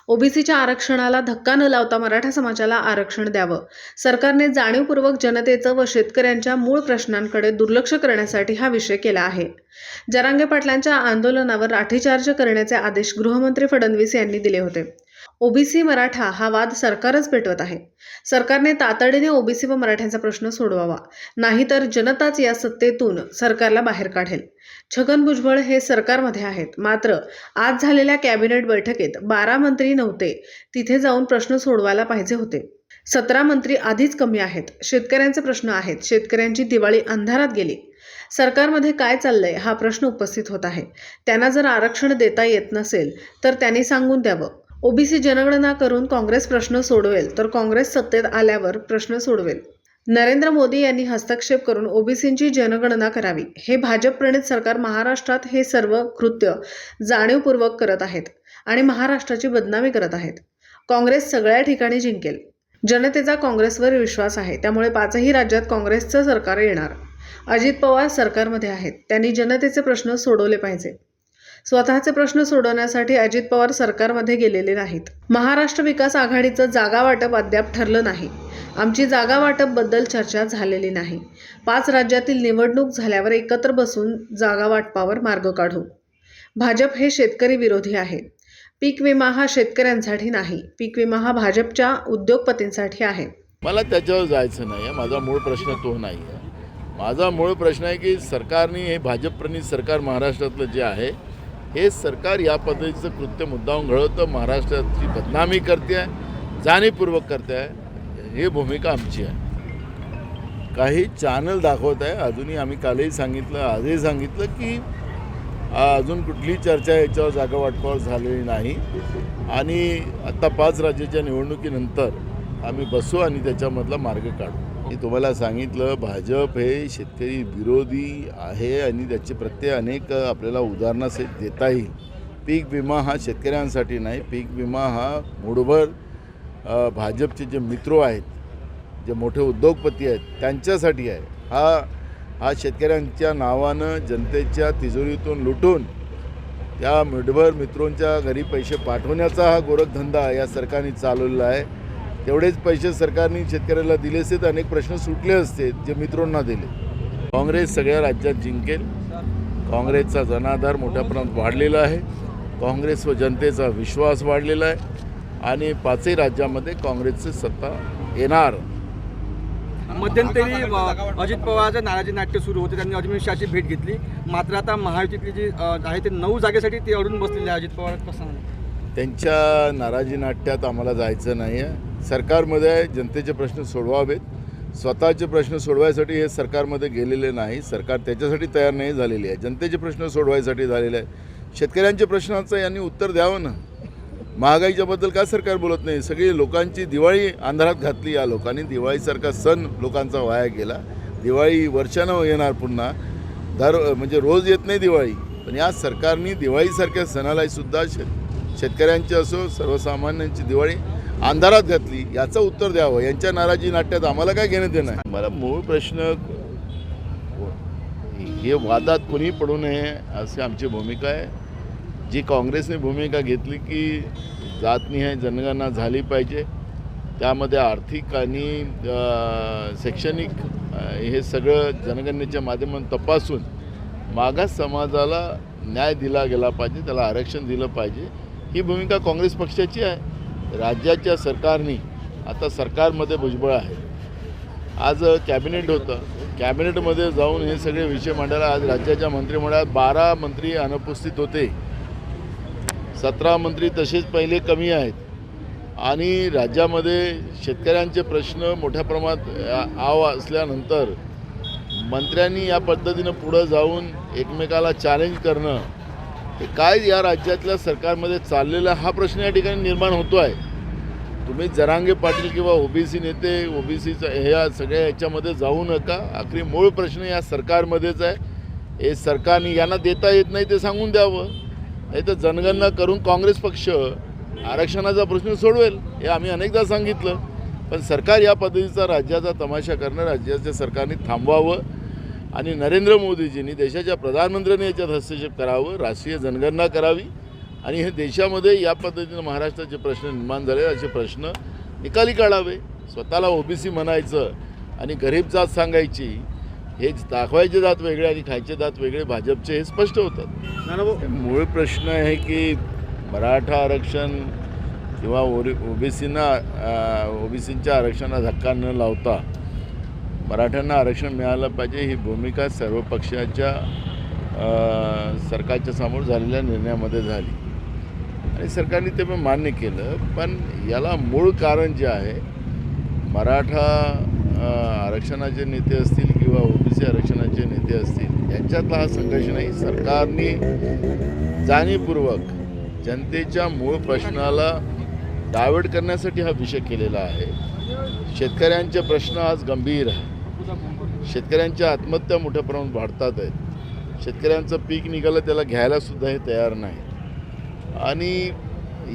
ओबीसीच्या आरक्षणाला धक्का न लावता मराठा समाजाला आरक्षण द्यावं. सरकारने जाणीवपूर्वक जनतेचं व शेतकऱ्यांच्या मूळ प्रश्नांकडे दुर्लक्ष करण्यासाठी हा विषय केला आहे. जरांगे पाटलांच्या आंदोलनावर लाठीचार्ज करण्याचे आदेश गृहमंत्री फडणवीस यांनी दिले होते. ओबीसी मराठा हा वाद सरकारच पेटवत आहे. सरकारने तातडीने ओबीसी व मराठ्यांचा प्रश्न सोडवावा, नाहीतर जनताच या सत्तेतून सरकारला बाहेर काढेल. छगन भुजबळ हे सरकारमध्ये आहेत, मात्र आज झालेल्या कॅबिनेट बैठकीत 12 मंत्री नव्हते. तिथे जाऊन प्रश्न सोडवायला पाहिजे होते. 17 मंत्री आधीच कमी आहेत. शेतकऱ्यांचे प्रश्न आहेत. शेतकऱ्यांची दिवाळी अंधारात गेली. सरकारमध्ये काय चाललंय हा प्रश्न उपस्थित होत आहे. त्यांना जर आरक्षण देता येत नसेल तर त्यांनी सांगून द्यावं. ओबीसी जनगणना करून काँग्रेस प्रश्न सोडवेल तर काँग्रेस सत्तेत आल्यावर प्रश्न सोडवेल. नरेंद्र मोदी यांनी हस्तक्षेप करून ओबीसींची जनगणना करावी. हे भाजप प्रणित सरकार महाराष्ट्रात हे सर्व कृत्य जाणीवपूर्वक करत आहेत आणि महाराष्ट्राची बदनामी करत आहेत. काँग्रेस सगळ्या ठिकाणी जिंकेल. जनतेचा काँग्रेसवर विश्वास आहे, त्यामुळे 5ही राज्यात काँग्रेसचं सरकार येणार. अजित पवार सरकारमध्ये आहेत. त्यांनी जनतेचे प्रश्न सोडवले पाहिजे. स्वतःचे प्रश्न सोडवण्यासाठी अजित पवार सरकारमध्ये गेलेले नाहीत. महाराष्ट्र विकास आघाडीचं जागा वाटप अद्याप ठरलं नाही. आमची जागा वाटप बद्दल चर्चा झालेली नाही. 5 राज्यातील निवडणूक झाल्यावर एकत्र बसून जागा वाटपावर मार्ग काढू. भाजप हे शेतकरी विरोधी आहे. पीक विमा हा शेतकऱ्यांसाठी नाही. पीक विमा हा भाजपच्या उद्योगपतींसाठी आहे. मला त्याच्यावर जायचं नाही आहे. माझा मूळ प्रश्न तो नाही आहे. माझा मूळ प्रश्न आहे की सरकारने हे भाजपप्रणित सरकार महाराष्ट्रातलं जे आहे हे सरकार या पद्धतीचं कृत्य मुद्दाम घडवतं, महाराष्ट्राची बदनामी करते आहे, जाणीवपूर्वक करते आहे. ही भूमिका आमची आहे. काही चॅनल दाखवत आहे. अजूनही आम्ही कालही सांगितलं, आजही सांगितलं की अजून कुठलीही चर्चा याच्यावर जागा वाटपावर झालेली नाही आणि आत्ता 5 राज्याच्या निवडणुकीनंतर आम्ही बसू आणि त्याच्यामधला मार्ग काढू. मी तुम्हाला सांगितलं भाजप हे शेतकरी विरोधी आहे आणि त्याचे प्रत्येक अनेक आपल्याला उदाहरणासहित देता येईल. पीक विमा हा शेतकऱ्यांसाठी नाही. पीक विमा हा मूळभर भाजपचे जे मित्र आहेत, जे मोठे उद्योगपती आहेत त्यांच्यासाठी आहे. हा शेतकऱ्यांच्या नावानं जनतेच्या तिजोरीतून लुटून त्या मिडभर मित्रांच्या घरी पैसे पाठवण्याचा हा गोरखधंदा या सरकारने चालवलेला आहे. तेवढेच पैसे सरकारने शेतकऱ्याला दिले असते तर अनेक प्रश्न सुटले असते जे मित्रांना दिले. काँग्रेस सगळ्या राज्यात जिंकेल. काँग्रेसचा जनाधार मोठ्या प्रमाणात वाढलेला आहे. काँग्रेस व जनतेचा विश्वास वाढलेला आहे आणि 5ही राज्यामध्ये काँग्रेसची सत्ता येणार. मध्यंतरी अजित पवारचं नाराजी नाट्य सुरू होते. त्यांनी अजमेर शाहची भेट घेतली, मात्र आता महायुतीतली जी आहे ते 9 जागेसाठी ते अडून बसलेले आहे. अजित पवार कसं त्यांच्या नाराजी नाट्यात आम्हाला जायचं नाही आहे. सरकारमध्ये जनतेचे प्रश्न सोडवावेत. स्वतःचे प्रश्न सोडवायसाठी हे सरकारमध्ये गेलेले नाही. सरकार त्याच्यासाठी तयार नाही झालेली आहे. जनतेचे प्रश्न सोडवायसाठी झालेले आहे. शेतकऱ्यांच्या प्रश्नाचं यांनी उत्तर द्यावं ना. महागाईच्याबद्दल का सरकार बोलत नाही? सगळी लोकांची दिवाळी अंधारात घातली. या लोकांनी दिवाळीसारखा सण लोकांचा वाया गेला. दिवाळी वर्षानं येणार पुन्हा, म्हणजे रोज येत नाही दिवाळी, पण या सरकारने दिवाळीसारख्या सणालाही सुद्धा शेतकऱ्यांची असो सर्वसामान्यांची दिवाळी अंधारात घातली. याचं उत्तर द्यावं. यांच्या नाराजी नाट्यात आम्हाला काय घेणं देणं आहे? मला मूळ प्रश्न हे वादात कोणी पडू नये अशी आमची भूमिका आहे. जी काँग्रेसने भूमिका घेतली की जातनिहाय जनगणना झाली पाहिजे, त्यामध्ये आर्थिक आणि शैक्षणिक हे सगळं जनगणनेच्या माध्यमातून तपासून मागास समाजाला न्याय दिला गेला पाहिजे, त्याला आरक्षण दिलं पाहिजे, ही भूमिका काँग्रेस पक्षाची आहे. राज्याच्या सरकारने आता सरकारमध्ये भुजबळ आहे. आज कॅबिनेट होतं. कॅबिनेटमध्ये जाऊन हे सगळे विषय मांडायला आज राज्याच्या मंत्रिमंडळात 12 मंत्री अनुपस्थित होते. 17 मंत्री तसेच पहिले कमी आहेत आणि राज्यामध्ये शेतकऱ्यांचे प्रश्न मोठ्या प्रमाणात असल्यानंतर मंत्र्यांनी या पद्धतीनं पुढं जाऊन एकमेकाला चॅलेंज करणं हे काय या राज्यातल्या सरकारमध्ये चाललेला हा प्रश्न या ठिकाणी निर्माण होतो आहे. तुम्ही जरांगे पाटील किंवा ओबीसी नेते ओबीसीचं ह्या सगळ्या ह्याच्यामध्ये जाऊ नका. आखरी मूळ प्रश्न या सरकारमध्येच आहे. हे सरकारने यांना देता येत नाही ते सांगून द्यावं, नाही तर जनगणना करून काँग्रेस पक्ष आरक्षणाचा प्रश्न सोडवेल. हे आम्ही अनेकदा सांगितलं, पण सरकार या पद्धतीचा राज्याचा तमाशा करणं राज्याच्या सरकारने थांबवावं आणि नरेंद्र मोदीजींनी देशाच्या प्रधानमंत्र्यांनी याच्यात हस्तक्षेप करावं. राष्ट्रीय जनगणना करावी आणि हे देशामध्ये या पद्धतीनं महाराष्ट्राचे प्रश्न निर्माण झाले असे प्रश्न निकाली काढावे. स्वतःला ओबीसी म्हणायचं आणि गरीब जात सांगायची, हे दाखवायचे जात वेगळे आणि खायचे जात वेगळे भाजपचे, हे स्पष्ट होतात. नानाभाऊ मूळ प्रश्न आहे की मराठा आरक्षण किंवा ओबीसींच्या आरक्षणाला धक्का न लावता मराठ्यांना आरक्षण मिळालं पाहिजे, ही भूमिका सर्व पक्षाच्या सरकारच्या समोर झालेल्या निर्णयामध्ये झाली आणि सरकारने ते पण मान्य केलं. पण याला मूळ कारण जे आहे, मराठा आरक्षणाचे नेते असतील किंवा ओबीसी आरक्षणाचे नेते असतील, यांच्यातला हा संघर्ष नाही. सरकारने जाणीवपूर्वक जनतेच्या मूळ प्रश्नाला डायव्हर्ट करण्यासाठी हा विषय केलेला आहे. शेतकऱ्यांचे प्रश्न आज गंभीर आहे. शेतकऱ्यांच्या आत्महत्या मोठ्या प्रमाणात वाढतात आहेत. शेतकऱ्यांचं पीक निघालं त्याला घ्यायलासुद्धा हे तयार नाही. आणि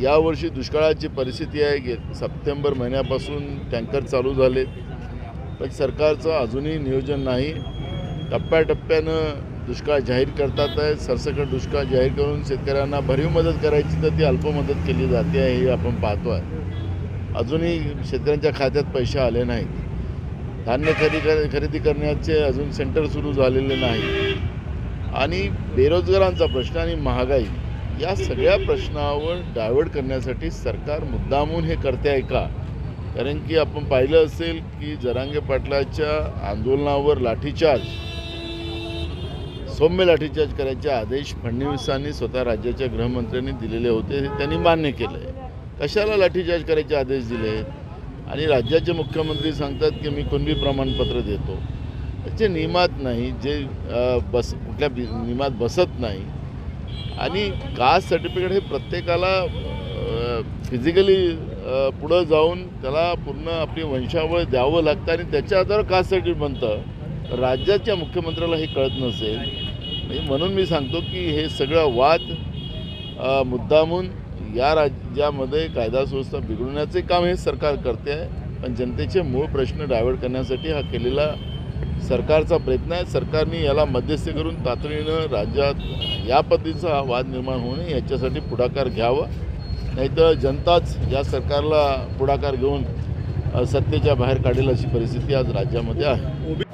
यावर्षी दुष्काळाची परिस्थिती आहे. सप्टेंबर महिन्यापासून टँकर चालू झालेत, पण सरकारचं अजूनही नियोजन नाही. टप्प्याटप्प्यानं दुष्काळ जाहीर करतात आहे. सरसकट दुष्काळ जाहीर करून शेतकऱ्यांना भरीव मदत करायची तर ती अल्प मदत केली जाते आहे, हे आपण पाहतो आहे. अजूनही शेतकऱ्यांच्या खात्यात पैसे आले नाहीत. धान्य खरेदी करण्याचे अजून सेंटर सुरू झालेले नाही. आणि बेरोजगारांचा प्रश्न आणि महागाई, या सगळ्या प्रश्नावर डायव्हर्ट करण्यासाठी सरकार मुद्दामून हे करते आहे का? कारण की आपण पाहिलं असेल की जरांगे पाटलाच्या आंदोलनावर सौम्य लाठीचार्ज करायचे आदेश फडणवीसांनी स्वतः राज्याच्या गृहमंत्र्यांनी दिलेले होते, हे त्यांनी मान्य केलं आहे. कशाला लाठीचार्ज करायचे आदेश दिले? आणि राज्याचे मुख्यमंत्री सांगतात की मी कुणबी प्रमाणपत्र देतो. त्याचे नियमात नाही, जे कुठल्या नियमात बसत नाही. आणि कास्ट सर्टिफिकेट हे प्रत्येकाला फिजिकली पुढं जाऊन त्याला पूर्ण आपली वंशावळ द्यावं लागतं आणि त्याच्या आधारावर कास्ट सर्टिफिकेट बनतं. राज्याच्या मुख्यमंत्र्याला हे कळत नसेल. म्हणून मी सांगतो की हे सगळं वाद मुद्दामून या राज्यामध्ये कायदा सुव्यवस्था बिघडवण्याचे काम हे सरकार करते आहे. पण जनतेचे मूळ प्रश्न डायव्हर्ट करण्यासाठी हा केलेला सरकारचा प्रयत्न आहे. सरकारने याला मध्यस्थी करून तातडीनं राज्यात या पद्धतीचा हा वाद निर्माण होऊ नये याच्यासाठी पुढाकार घ्यावा. नाहीतर जनताच या सरकारला पुढाकार घेऊन सत्तेच्या बाहेर काढेल अशी परिस्थिती आज राज्यामध्ये आहे.